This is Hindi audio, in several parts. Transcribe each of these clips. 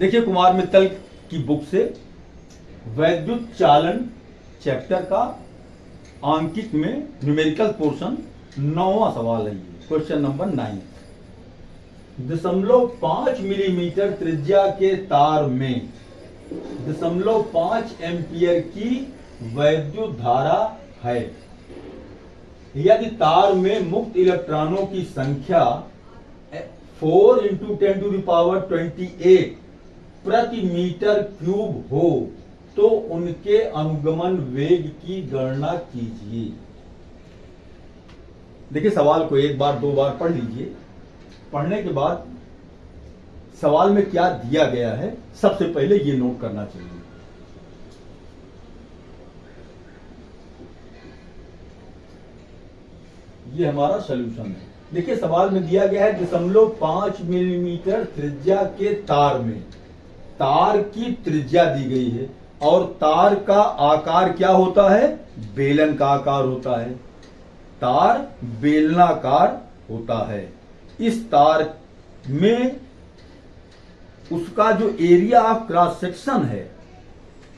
देखिए कुमार मित्तल की बुक से वैद्युत चालन चैप्टर का आंकित में न्यूमेरिकल पोर्शन 9वां सवाल है। ये क्वेश्चन नंबर 9। 0.5 मिलीमीटर त्रिज्या के तार में 0.5 एम्पियर की वैद्युत धारा है। यदि तार में मुक्त इलेक्ट्रॉनों की संख्या 4 × 10⁻28 प्रति मीटर क्यूब हो तो उनके अनुगमन वेग की गणना कीजिए। देखिए सवाल को एक बार दो बार पढ़ लीजिए। पढ़ने के बाद सवाल में क्या दिया गया है सबसे पहले ये नोट करना चाहिए। ये हमारा सॉल्यूशन है। देखिए सवाल में दिया गया है 0.5 मिलीमीटर त्रिज्या के तार में तार की त्रिज्या दी गई है और तार का आकार क्या होता है? बेलन का आकार होता है। तार बेलनाकार होता है। इस तार में उसका जो एरिया ऑफ क्रॉस सेक्शन है,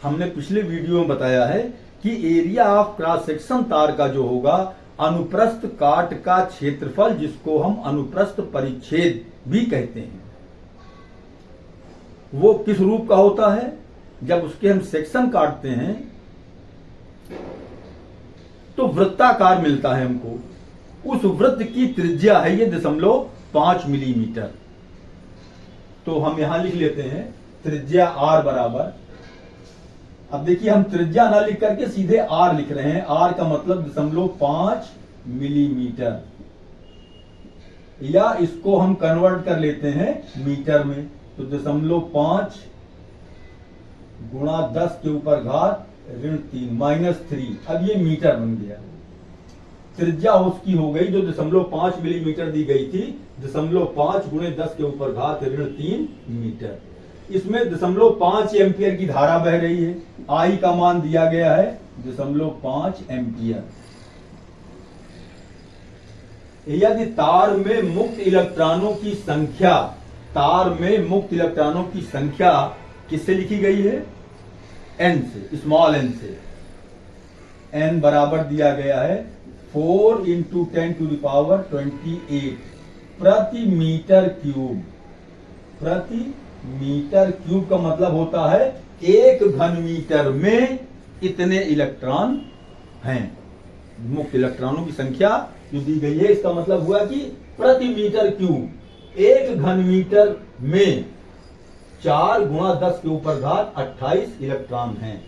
हमने पिछले वीडियो में बताया है कि एरिया ऑफ क्रॉस सेक्शन तार का जो होगा अनुप्रस्थ काट का क्षेत्रफल, जिसको हम अनुप्रस्थ परिच्छेद भी कहते हैं, वो किस रूप का होता है? जब उसके हम सेक्शन काटते हैं तो वृत्ताकार मिलता है हमको। उस वृत्त की त्रिज्या है ये 0.5 मिलीमीटर। तो हम यहां लिख लेते हैं त्रिज्या r बराबर, अब देखिए हम त्रिज्या ना लिख करके सीधे r लिख रहे हैं। r का मतलब 0.5 मिलीमीटर, या इसको हम कन्वर्ट कर लेते हैं मीटर में। तो 0.5 गुणा 10 के ऊपर घात -3 -3, अब ये मीटर बन गया। त्रिज्या उसकी हो गई जो 0.5 मिलीमीटर दी गई थी, 0.5 गुणे 10 के ऊपर घात -3 मीटर। इसमें 0.5 एम्पियर की धारा बह रही है। आई का मान दिया गया है 0.5 एम्पियर। यदि तार में मुक्त इलेक्ट्रॉनों की संख्या, तार में मुक्त इलेक्ट्रॉनों की संख्या किससे लिखी गई है? n से, स्मॉल n से। n बराबर दिया गया है 4 × 10⁻28 प्रति मीटर क्यूब। प्रति मीटर क्यूब का मतलब होता है 1 घन मीटर में इतने इलेक्ट्रॉन हैं। मुक्त इलेक्ट्रॉनों की संख्या जो दी गई है, इसका मतलब हुआ कि प्रति मीटर क्यूब 1 घन मीटर में 4 गुणा 10 के ऊपर घात 28 इलेक्ट्रॉन हैं।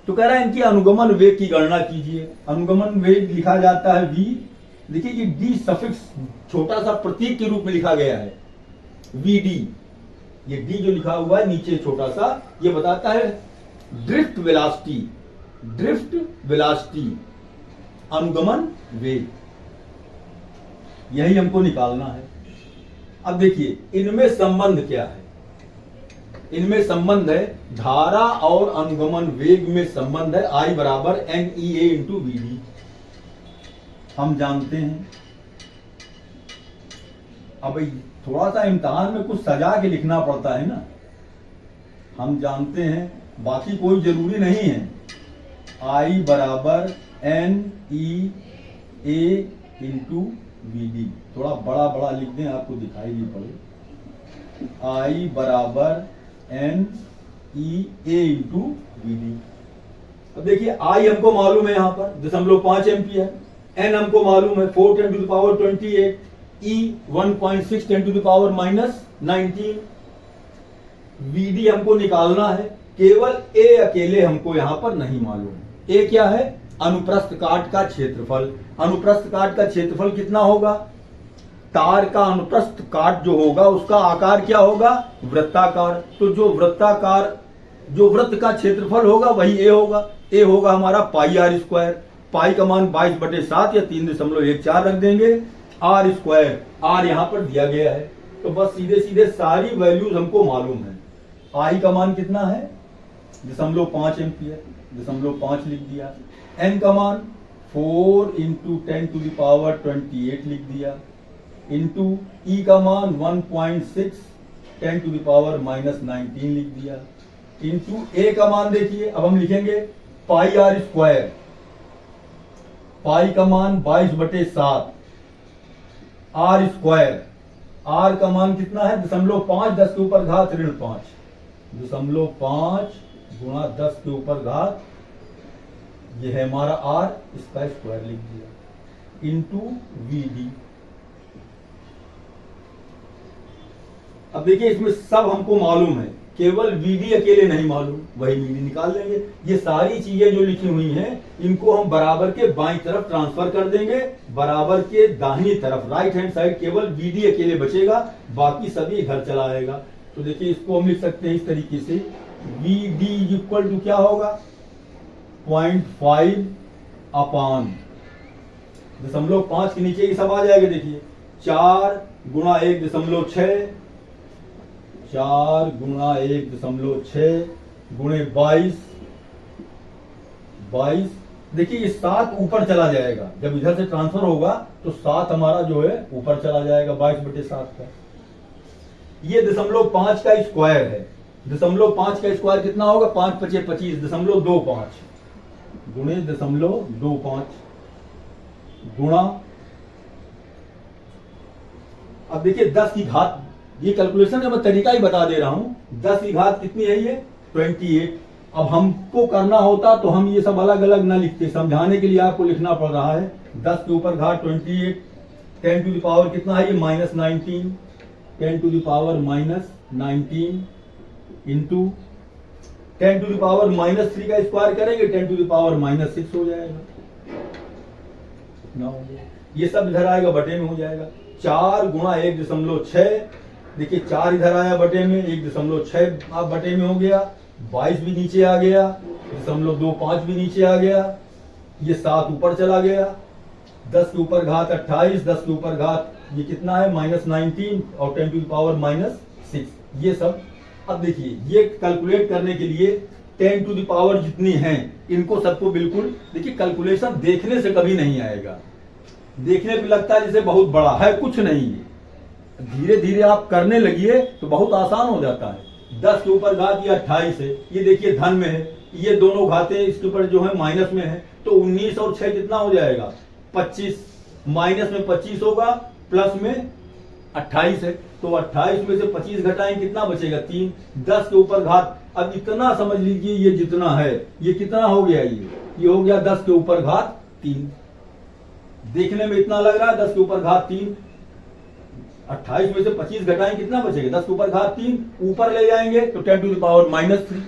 तो कह रहा है इनकी अनुगमन वेग की गणना कीजिए। अनुगमन वेग लिखा जाता है v। देखिए ये d सफिक्स छोटा सा प्रतीक के रूप में लिखा गया है vd। ये d जो लिखा हुआ है नीचे छोटा सा, ये बताता है ड्रिफ्ट वेलोसिटी। ड्रिफ्ट वेलोसिटी अनुगमन वेग, यही हमको निकालना है। अब देखिए इनमें संबंध क्या है? इनमें संबंध है धारा और अनुगमन वेग में संबंध है I बराबर NEA × VD। हम जानते हैं। अब थोड़ा सा इम्तिहान में कुछ सजा के लिखना पड़ता है ना, हम जानते हैं, बाकी कोई जरूरी नहीं है। I बराबर NEA × VD। थोड़ा बड़ा बड़ा लिख दें, आपको दिखाई नहीं पड़े। I बराबर NEA × VD। अब देखिए I हमको मालूम है, यहां पर 0.5 एम्पियर, N हमको मालूम है 4 × 10⁻28, E 1.6 × 10⁻−19, VD हमको निकालना है। केवल A अकेले हमको यहां पर नहीं मालूम। A क्या है? अनुप्रस्थ काट का क्षेत्रफल। अनुप्रस्थ काट का क्षेत्रफल कितना होगा? तार का अनुप्रस्थ काट जो होगा उसका आकार क्या होगा? वृत्ताकार। तो जो वृत्त का क्षेत्रफल होगा वही ए होगा। ए होगा हमारा πr²। पाई का मान 22/7 या 3.14 रख देंगे। r², r यहां पर दिया गया है। तो बस सीधे सीधे सारी वैल्यूज हमको मालूम है। आई का मान कितना है? 0.5 एम्पियर, 0.5 लिख दिया। n का मान 4 × 10⁻28 लिख दिया, इंटू ई का मान 1.6 10 टू द पावर माइनस 19 लिख दिया। इंटू ए का मान देखिए, अब हम लिखेंगे पाई आर स्क्वायर, पाई का मान 22/7, आर स्क्वायर, आर का मान कितना है 0.5, 10 के ऊपर घात ऋण 5, 0.5 गुणा 10 के ऊपर घात, ये है हमारा आर, इसका स्क्वायर लिख दिया, इंटू वी डी। अब देखिए इसमें सब हमको मालूम है, केवल वीडी अकेले नहीं मालूम, वही वीडी निकाल लेंगे। ये सारी चीजें जो लिखी हुई हैं इनको हम बराबर के बाईं तरफ ट्रांसफर कर देंगे, बराबर के दाहिनी तरफ राइट हैंड साइड केवल वीडी अकेले बचेगा, बाकी सभी इधर चला आएगा। तो देखिए इसको हम लिख सकते हैं इस तरीके से, वीडी इक्वल टू क्या होगा 0.5 अपान 0.5 के नीचे ये सब आ जाएगा। देखिए 4 गुणा 1.6, 4 गुणा 1.6 गुणे 22, देखिए ये 7 ऊपर चला जाएगा, जब इधर से ट्रांसफर होगा तो 7 हमारा जो है ऊपर चला जाएगा 22/7 का। ये 0.5 का स्क्वायर है, 0.5 का स्क्वायर कितना होगा 5 × 5 = 25, 0.25 गुणे 0.25 गुणा, अब देखिए 10 की घात, ये कैलकुलेशन का मैं तरीका ही बता दे रहा हूं, 10 की घात कितनी है ये 28। अब हमको करना होता तो हम ये सब अलग अलग ना लिखते, समझाने के लिए आपको लिखना पड़ रहा है। 10 के ऊपर घात 28, 10 टू द पावर कितना है ये -19, 10 to the power -19 into 10 to the power -3 का स्क्वायर करेंगे 10 टू द पावर -6 हो जाएगा, ना हो गया। ये सब इधर आएगा बटे में हो जाएगा। 4 गुणा 1.6, देखिए 4 इधर आया बटे में, 1.6 आप बटे में हो गया, 22 भी नीचे आ गया, 0.25 भी नीचे आ गया, ये 7 ऊपर चला गया, 10 के ऊपर घात 28, 10 के ऊपर घात ये कितना है -19 और 10 टू द पावर -6, ये सब। अब देखिए ये कैलकुलेट करने के लिए 10 टू द पावर जितनी हैं इनको सबको बिल्कुल, देखिए कैलकुलेशन देखने से कभी नहीं आएगा, देखने पे लगता है जैसे बहुत बड़ा है, कुछ नहीं है, धीरे धीरे आप करने लगिए तो बहुत आसान हो जाता है। 10 के ऊपर घात ये 28 है, ये देखिए धन में है, ये दोनों घातें इसके ऊपर जो है माइनस में है, तो 19 और 6 कितना हो जाएगा 25, माइनस में 25 होगा, प्लस में 28 है, तो 28 में से 25 घटाएं कितना बचेगा 3, 10 के ऊपर घात, अब इतना समझ लीजिए ये जितना है ये कितना हो गया, ये हो गया 10 के ऊपर घात 3, देखने में इतना लग रहा है 10 के ऊपर घात 3, 28 में से 25 घटाएं कितना बचेगा 10 के ऊपर घात 3, ऊपर ले जाएंगे तो 10 टू द पावर -3।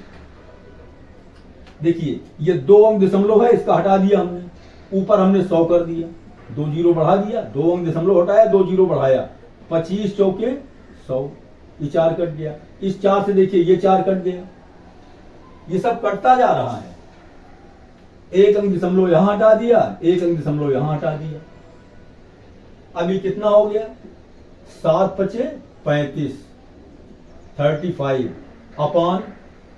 देखिए ये 2 अंक दशमलव है, इसका हटा दिया हमने, ऊपर हमने 100 कर दिया, 2 जीरो बढ़ा दिया, 2 अंक दशमलव हटाया, 2 जीरो बढ़ाया, 25 चौके 100, ये 4 कट गया, इस 4 से देखिए ये 4 कट गया, ये सब कटता जा रहा है, 1 अंक दशमलव यहां हटा दिया, 1 अंक दशमलव यहां हटा दिया, अभी कितना हो गया 7 × 5 = 35 अपान,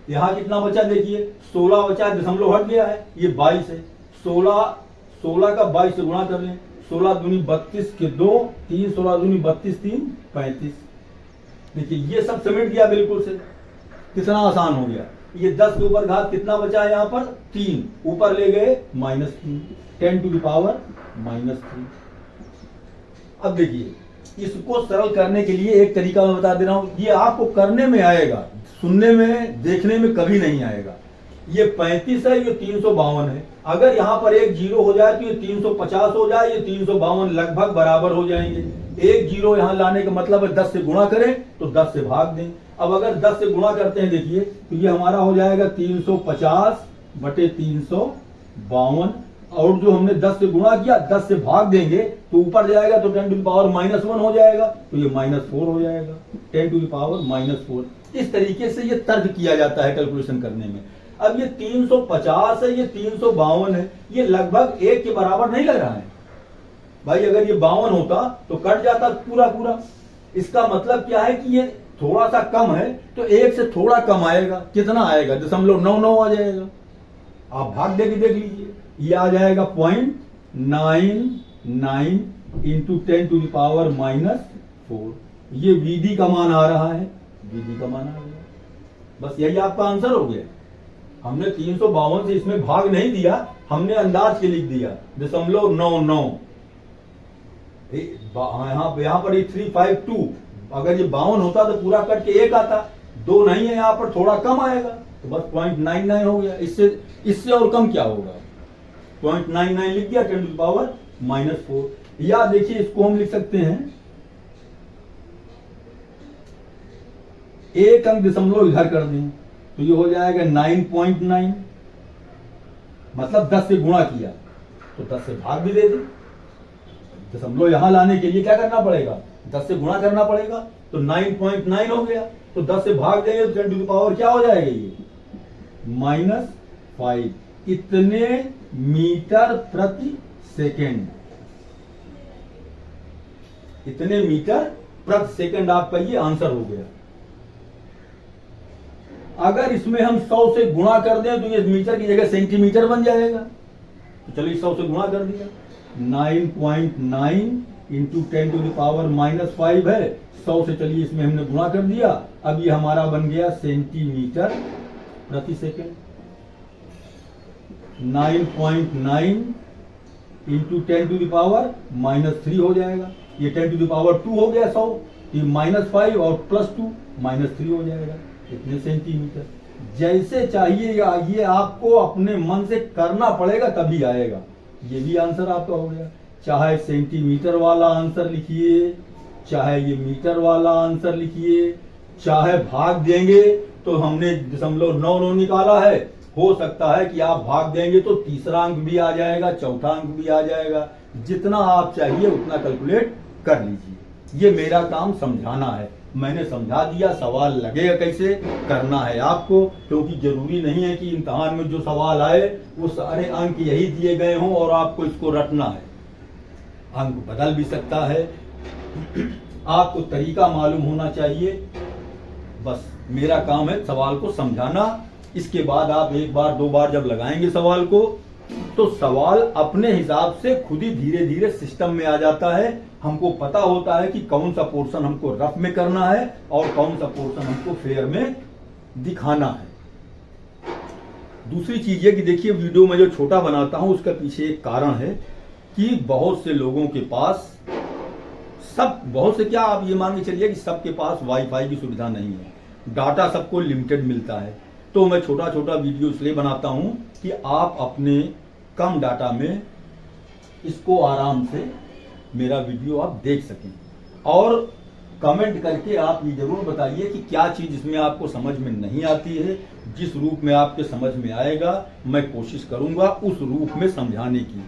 यहां कितना बचा देखिए 16 बचा, दशमलव हट गया है, ये 22 है, 16 का 22 से गुणा कर लें, 16 दूनी 32 के 2, 3 16 दूनी 32, 3 35। देखिए ये सब समेट गया बिल्कुल से, कितना आसान हो गया। ये 10 के ऊपर घात कितना बचा है यहाँ पर 3, ऊपर ले गए -3, 10 टू द पावर -3। अब देखिए इसको सरल करने के लिए एक तरीका मैं बता दे रहा हूं, ये आपको करने में आएगा, सुनने में देखने में कभी नहीं आएगा। ये 35 है, ये 352 है, अगर यहाँ पर एक जीरो हो जाए तो ये 350 हो जाए, ये 352 लगभग बराबर हो जाएंगे। एक जीरो यहाँ लाने का मतलब है 10 से गुणा करें तो 10 से भाग दें। अब अगर 10 से गुणा करते हैं देखिए तो ये हमारा हो जाएगा 350 बटे 352, और जो हमने 10 से गुणा किया 10 से भाग देंगे तो ऊपर जाएगा तो 10 टू द पावर -1 हो जाएगा, तो ये -4 हो जाएगा, 10 टू द पावर -4। इस तरीके से ये तर्क किया जाता है कैलकुलेशन करने में। अब ये 350 है, ये 352 है, ये लगभग 1 के बराबर नहीं लग रहा है भाई, अगर ये 52 होता तो कट जाता पूरा पूरा। इसका मतलब क्या है कि ये थोड़ा सा कम है तो 1 से थोड़ा कम आएगा, कितना आएगा 0.99 आ जाएगा। आप भाग दे के देख लीजिए, ये आ जाएगा 0.99 इंटू 10 टू द पावर -4, ये वीडी का मान आ रहा है विधि का मान आ गया। बस यही आपका आंसर हो गया। हमने 352 से इसमें भाग नहीं दिया, हमने अंदाज के लिख दिया 0.99। यहाँ पर 352, अगर ये 52 होता तो पूरा कट के 1 आता, 2 नहीं है, यहाँ पर थोड़ा कम आएगा तो बस 0.99 हो गया। इससे और कम क्या होगा? 0.99 लिख दिया 10⁻⁻4। या देखिए इसको हम लिख सकते हैं, एक अंक दशमलव इधर कर दें तो ये हो जाएगा 9.9, मतलब 10 से गुणा किया तो 10 से भाग भी दे दें। दशमलव यहां लाने के लिए क्या करना पड़ेगा? 10 से गुणा करना पड़ेगा, तो 9.9 हो गया, तो 10 से भाग देंगे तो 10 टू द पावर क्या हो जाएगा? ये -5, इतने मीटर प्रति सेकेंड। इतने मीटर प्रति सेकेंड आपका ये आंसर हो गया। अगर इसमें हम 100 से गुणा कर दें तो ये मीटर की जगह सेंटीमीटर बन जाएगा। तो चलिए 100 से गुणा कर दिया, 9.9 इंटू 10 टू द पावर -5 है। 100 से चलिए इसमें हमने गुणा कर दिया, अब ये हमारा बन गया सेंटीमीटर प्रति second. 9.9 into 10 to the power -3 हो जाएगा। ये 10 टू द पावर 2 हो गया 100, ये -5 और +2 -3 हो जाएगा, इतने सेंटीमीटर। जैसे चाहिए ये आपको अपने मन से करना पड़ेगा तभी आएगा। ये भी आंसर आपका हो गया। चाहे सेंटीमीटर वाला आंसर लिखिए, चाहे ये मीटर वाला आंसर लिखिए, चाहे भाग देंगे तो हमने 0.99 निकाला है, हो सकता है कि आप भाग देंगे तो तीसरा अंक भी आ जाएगा, चौथा अंक भी आ जाएगा। जितना आप चाहिए उतना कैलकुलेट कर लीजिए। ये मेरा काम समझाना है, मैंने समझा दिया। सवाल लगेगा कैसे करना है आपको, क्योंकि जरूरी नहीं है कि इम्तिहान में जो सवाल आए वो सारे अंक यही दिए गए हों और आपको इसको रटना है। अंक बदल भी सकता है, आपको तरीका मालूम होना चाहिए। बस मेरा काम है सवाल को समझाना। इसके बाद आप एक बार दो बार जब लगाएंगे सवाल को तो सवाल अपने हिसाब से खुद ही धीरे धीरे सिस्टम में आ जाता है। हमको पता होता है कि कौन सा पोर्शन हमको रफ में करना है और कौन सा पोर्शन हमको फेयर में दिखाना है। दूसरी चीज है कि देखिए वीडियो में जो छोटा बनाता हूं उसका पीछे एक कारण है कि बहुत से लोगों के पास बहुत से क्या आप ये मान के चलिए कि सबके पास वाईफाई की सुविधा नहीं है, डाटा सबको लिमिटेड मिलता है। तो मैं छोटा छोटा वीडियो इसलिए बनाता हूं कि आप अपने कम डाटा में इसको आराम से मेरा वीडियो आप देख सकें। और कमेंट करके आप ये जरूर बताइए कि क्या चीज इसमें आपको समझ में नहीं आती है। जिस रूप में आपके समझ में आएगा मैं कोशिश करूंगा उस रूप में समझाने की।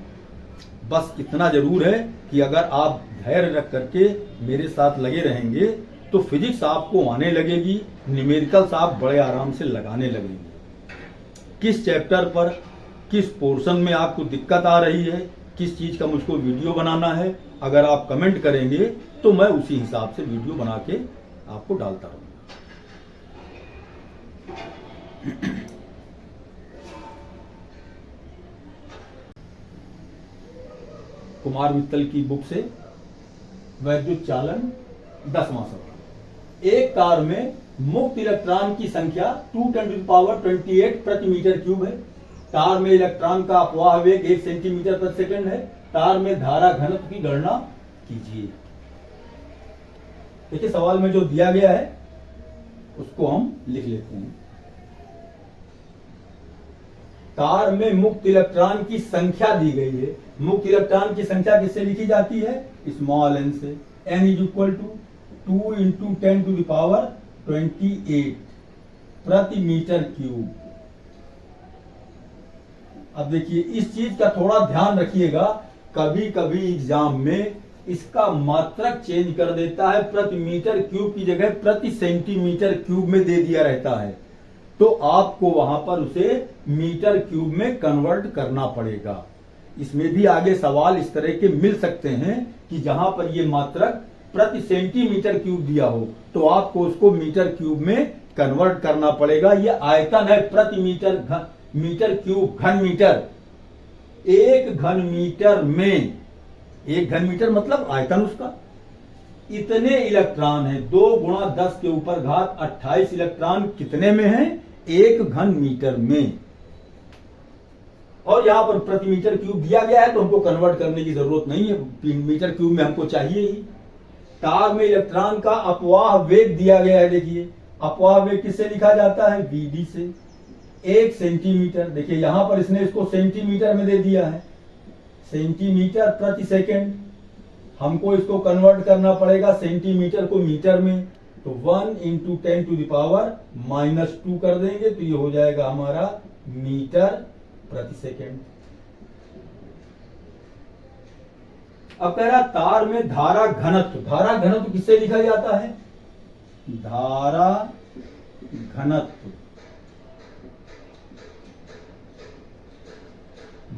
बस इतना जरूर है कि अगर आप धैर्य रख करके मेरे साथ लगे रहेंगे तो फिजिक्स आपको आने लगेगी, न्यूमेरिकल्स आप बड़े आराम से लगाने लगेंगे। किस चैप्टर पर किस पोर्शन में आपको दिक्कत आ रही है, किस चीज का मुझको वीडियो बनाना है, अगर आप कमेंट करेंगे तो मैं उसी हिसाब से वीडियो बना के आपको डालता रहूंगा। कुमार मित्तल की बुक से वैद्युत चालन 10वां सवाल। एक तार में मुक्त इलेक्ट्रॉन की संख्या 2×10⁻28 प्रति मीटर क्यूब है। तार में इलेक्ट्रॉन का अपवाह वेग 1 सेंटीमीटर प्रति सेकंड है। तार में धारा घनत्व की गणना कीजिए। देखिए सवाल में जो दिया गया है उसको हम लिख लेते हैं। तार में मुक्त इलेक्ट्रॉन की संख्या दी गई है। मुक्त इलेक्ट्रॉन की संख्या किससे लिखी जाती है? स्मॉल एन से। n = 2 × 10⁻28 प्रति मीटर क्यूब। अब देखिए इस चीज का थोड़ा ध्यान रखिएगा, कभी कभी एग्जाम में इसका मात्रक चेंज कर देता है, प्रति मीटर क्यूब की जगह प्रति सेंटीमीटर क्यूब में दे दिया रहता है, तो आपको वहां पर उसे मीटर क्यूब में कन्वर्ट करना पड़ेगा। इसमें भी आगे सवाल इस तरह के मिल सकते हैं कि जहां पर ये मात्रक प्रति सेंटीमीटर क्यूब दिया हो तो आपको उसको मीटर क्यूब में कन्वर्ट करना पड़ेगा। ये आयतन है प्रति मीटर क्यूब घन मीटर। एक घन मीटर में, एक घन मीटर मतलब आयतन उसका, इतने इलेक्ट्रॉन हैं, 2 गुणा 10 के ऊपर घात 28 इलेक्ट्रॉन कितने में हैं? 1 घन मीटर में। और यहां पर प्रति मीटर क्यूब दिया गया है तो हमको कन्वर्ट करने की जरूरत नहीं है, मीटर क्यूब में हमको चाहिए ही। तार में इलेक्ट्रॉन का अपवाह वेग दिया गया है। देखिए अपवाह वेग किससे लिखा जाता है? Vd से। 1 सेंटीमीटर, देखिए यहां पर इसने इसको सेंटीमीटर में दे दिया है, सेंटीमीटर प्रति सेकेंड। हमको इसको कन्वर्ट करना पड़ेगा सेंटीमीटर को मीटर में, तो 1 × 10⁻⁻² कर देंगे तो ये हो जाएगा हमारा मीटर प्रति सेकेंड। अब कह रहा तार में धारा घनत्व, धारा घनत्व किससे लिखा जाता है? धारा घनत्व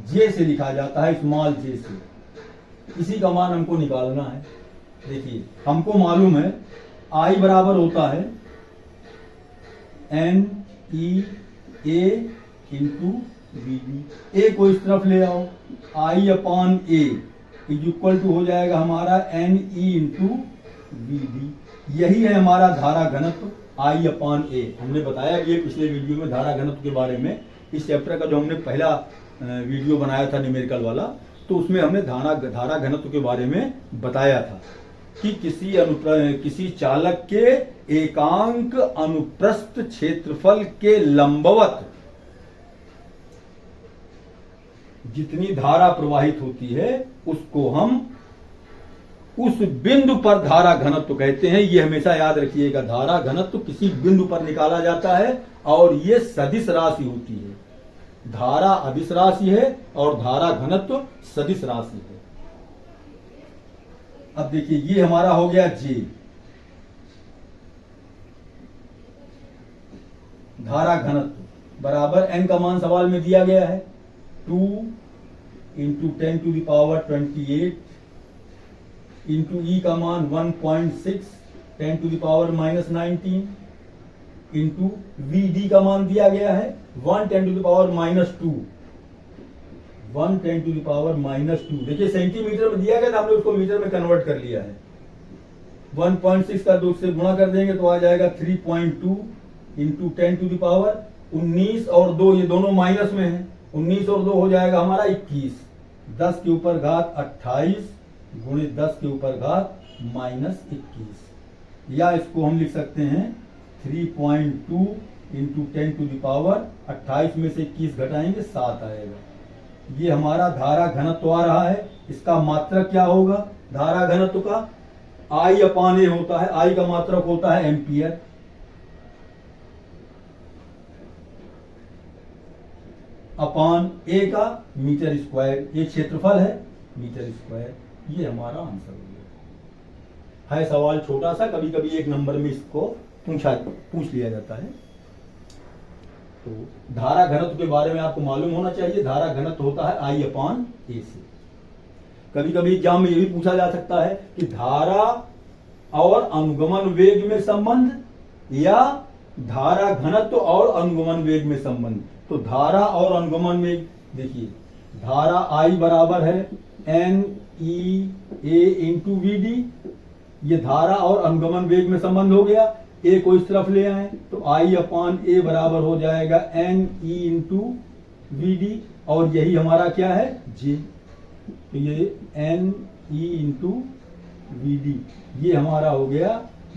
जे से लिखा जाता है, स्मॉल जे से। इसी का मान हमको निकालना है। देखिए हमको मालूम है I बराबर होता है NEA × VD। ए को इस तरफ ले आओ, I/A इज इक्वल टू हो जाएगा हमारा NE × VD। यही है हमारा धारा घनत्व I/A। हमने बताया ये पिछले वीडियो में धारा घनत्व के बारे में, इस चैप्टर का जो हमने पहला वीडियो बनाया था न्यूमेरिकल वाला, तो उसमें हमने धारा घनत्व के बारे में बताया था कि किसी चालक के एकांक अनुप्रस्थ क्षेत्रफल के लंबवत जितनी धारा प्रवाहित होती है उसको हम उस बिंदु पर धारा घनत्व कहते हैं। ये हमेशा याद रखिएगा, धारा घनत्व किसी बिंदु पर निकाला जाता है और ये सदिश राशि होती है। धारा अदिश राशि है और धारा घनत्व सदिश राशि है। अब देखिए ये हमारा हो गया J, धारा घनत्व बराबर n का मान सवाल में दिया गया है 2 × 10⁻28 इंटू E का मान 1.6 10⁻⁻19 इंटू VD का मान दिया गया है 1 10⁻⁻2 1 10⁻⁻2। देखिए सेंटीमीटर में दिया गया था, हमने उसको मीटर में कन्वर्ट कर लिया है। 1.6 का 2 से गुणा कर देंगे तो आ जाएगा 3.2 इंटू 10⁻19 और 2, ये दोनों माइनस में है, 19 और 2 हो जाएगा हमारा 21। 10 के ऊपर घात 28 गुणे 10 के ऊपर घात -21, या इसको हम लिख सकते हैं 3.2 इंटू 10⁻28 में से 21 घटाएंगे 7 आएगा। ये हमारा धारा घनत्व आ रहा है। इसका मात्रक क्या होगा? धारा घनत्व का I/A होता है, I का मात्रक होता है एम्पियर, अपॉन A का मीटर स्क्वायर, ये क्षेत्रफल है मीटर स्क्वायर। ये हमारा आंसर हो गया है। सवाल छोटा सा, कभी कभी एक नंबर में इसको पूछ लिया जाता है। तो धारा घनत्व के बारे में आपको मालूम होना चाहिए, धारा घनत्व होता है I/A से। कभी कभी एग्जाम में ये भी पूछा जा सकता है कि धारा और अनुगमन वेग में संबंध या धारा घनत्व और अनुगमन वेग में संबंध। तो धारा और अनुगमन वेग, देखिए धारा I बराबर है NEA × VD, ये धारा और अनुगमन वेग में संबंध हो गया। ए को इस तरफ ले आए तो I/A बराबर हो जाएगा NE × VD, और यही हमारा क्या है? J। तो ये NE × VD, ये हमारा हो गया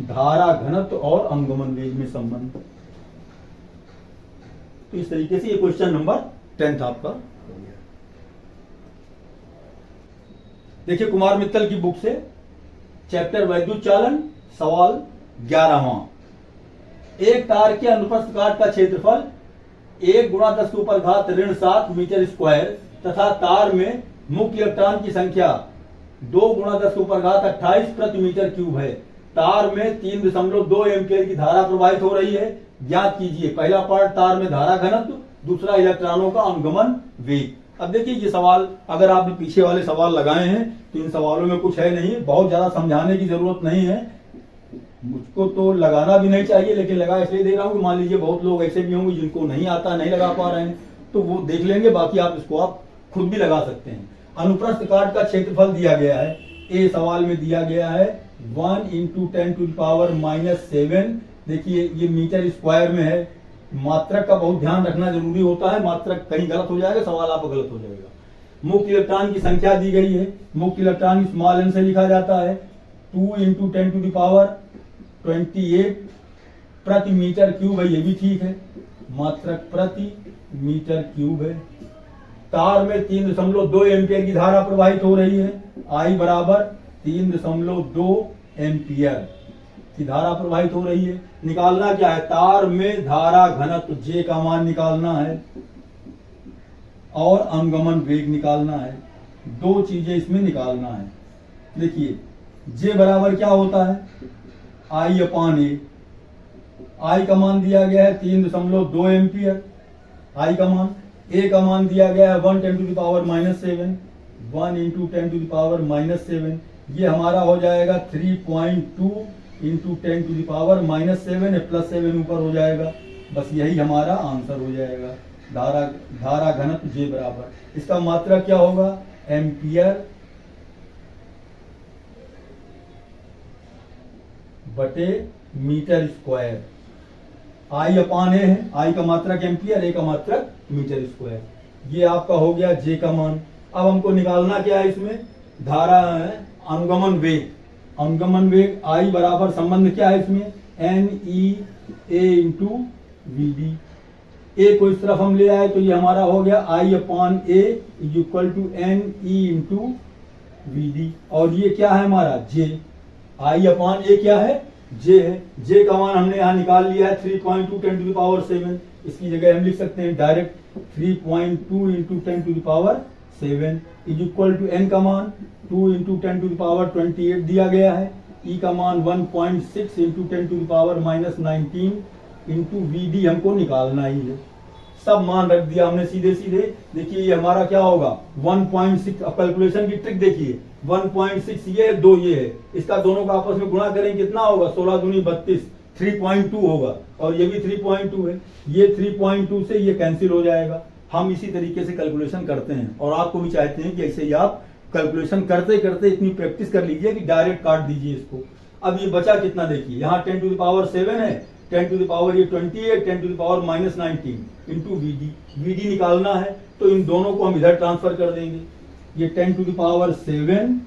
धारा घनत्व और अनुगमन वेग में संबंध। तो इस तरीके से ये क्वेश्चन नंबर 10 आपका हो गया। देखिए कुमार मित्तल की बुक से चैप्टर वैद्युत चालन, सवाल 11वां। एक तार के अनुप्रस्थ काट का क्षेत्रफल 1 × 10⁻7 मीटर स्क्वायर तथा तार में मुक्त इलेक्ट्रॉन की संख्या 2 × 10⁻28 प्रति मीटर क्यूब है। तार में 3.2 एम्पियर की धारा प्रवाहित हो रही है। ज्ञात कीजिए, पहला पार्ट तार में धारा घनत्व, दूसरा इलेक्ट्रॉनों का अनुगमन वेग। अब देखिए ये सवाल अगर आपने पीछे वाले सवाल लगाए हैं तो इन सवालों में कुछ है नहीं, बहुत ज्यादा समझाने की जरूरत नहीं है। मुझको तो लगाना भी नहीं चाहिए, लेकिन लगा इसलिए दे रहा हूं कि मान लीजिए बहुत लोग ऐसे भी होंगे जिनको नहीं आता, नहीं लगा पा रहे हैं, तो वो देख लेंगे। बाकी आप इसको आप खुद भी लगा सकते हैं। अनुप्रस्थ काट का क्षेत्रफल दिया गया है, ए सवाल में दिया गया है 1 इंटू 10⁻⁻7। देखिए ये मीटर स्क्वायर में है, मात्रक का बहुत ध्यान रखना जरूरी होता है, मात्रक कहीं गलत हो जाएगा, सवाल आपका गलत हो जाएगा। मुक्त इलेक्ट्रॉन की संख्या दी गई है, मुक्त इलेक्ट्रॉन स्मॉल एन से लिखा जाता है 2 इंटू 10⁻28 प्रति मीटर क्यूब है, ये भी ठीक है, मात्रक प्रति मीटर क्यूब है। तार में 3.2 एम्पियर की धारा प्रवाहित हो रही है, I बराबर 3.2 एम्पियर की धारा प्रवाहित हो रही है। निकालना क्या है, तार में धारा घनत्व J का मान निकालना है और अनुगमन वेग निकालना है, दो चीजें इसमें निकालना है। देखिए J बराबर क्या होता है, I/A। I का मान दिया गया है 3.2 एम्पियर, I का मान, A का मान दिया गया है 1 × 10⁻7, ये हमारा हो जाएगा 3.2 × 10⁻7 प्लस 7 ऊपर हो जाएगा, बस यही हमारा आंसर हो जाएगा। धारा घनत्व J बराबर, इसका मात्रा क्या होगा, एम्पियर बटे मीटर स्क्वायर। I/A है, I का मात्रक एम्पियर, A का मात्रक मीटर स्क्वायर। ये आपका हो गया J का मान। अब हमको निकालना क्या है, इसमें धारा है अनुगमन वेग। अनुगमन वेग I बराबर संबंध क्या है इसमें, NEA इंटू VD। A को इस तरफ हम ले आए तो ये हमारा हो गया I/A equal to NE into VD, और ये क्या है हमारा J। I/A क्या है, J है। J का मान हमने यहाँ निकाल लिया है 3.2 10⁻7, इसकी जगह हम लिख सकते हैं direct 3.2 into 10⁻7 is equal to N का मान 2 इंटू 10⁻28 दिया गया है, E का मान 1.6 इंटू 10⁻19 इंटू VD हमको निकालना ही है। सब मान रख दिया हमने सीधे सीधे। देखिए ये हमारा क्या होगा 1.6, अब कैलकुलेशन की ट्रिक देखिए, 1.6 ये है, 2 ये है, इसका दोनों का आपस में गुणा करें कितना होगा, 16 दूनी 32, 3.2 होगा, और ये भी 3.2 है, ये 3.2 से ये कैंसिल हो जाएगा। हम इसी तरीके से कैलकुलेशन करते हैं और आपको भी चाहते हैं कि ऐसे ही आप कैलकुलेशन करते करते इतनी प्रैक्टिस कर लीजिए कि डायरेक्ट काट दीजिए इसको। अब ये बचा कितना देखिए, यहाँ 10⁻7 है, 10⁻28, 10⁻19 इंटू VD निकालना है, तो इन दोनों को हम इधर ट्रांसफर कर देंगे। ये 10⁻7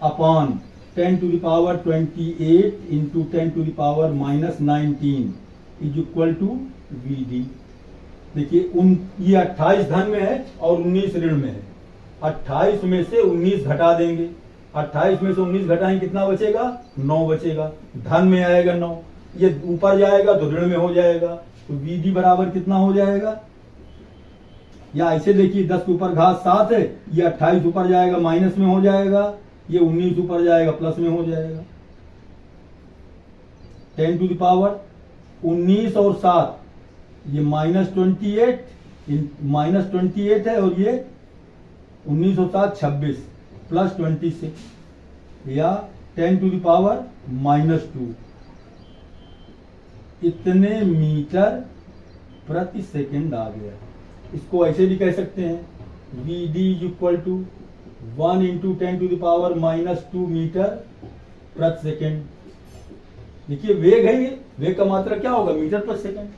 upon 10⁻28 into 10⁻19 is equal to VD। देखिए ये 28 धन में है और 19 ऋण में है, 28 में से 19 घटा देंगे, 28 में से 19 घटाएं कितना बचेगा, 9 बचेगा, धन में आएगा 9, ये ऊपर जाएगा तो ऋण में हो जाएगा, तो VD बराबर कितना हो जाएगा, या ऐसे देखिए 10 के ऊपर घात 7 है, ये 28 ऊपर जाएगा माइनस में हो जाएगा, ये 19 ऊपर जाएगा प्लस में हो जाएगा। 10⁻19 और 7 ये -28 है, और ये 19 और 7 26 प्लस 26, या 10⁻⁻2 इतने मीटर प्रति सेकंड आ गया। इसको ऐसे भी कह सकते हैं VD equal to 1 into 10⁻⁻2 metre प्रति सेकंड। देखिए वेग है, ये वेग का मात्रा क्या होगा, मीटर प्रति सेकंड।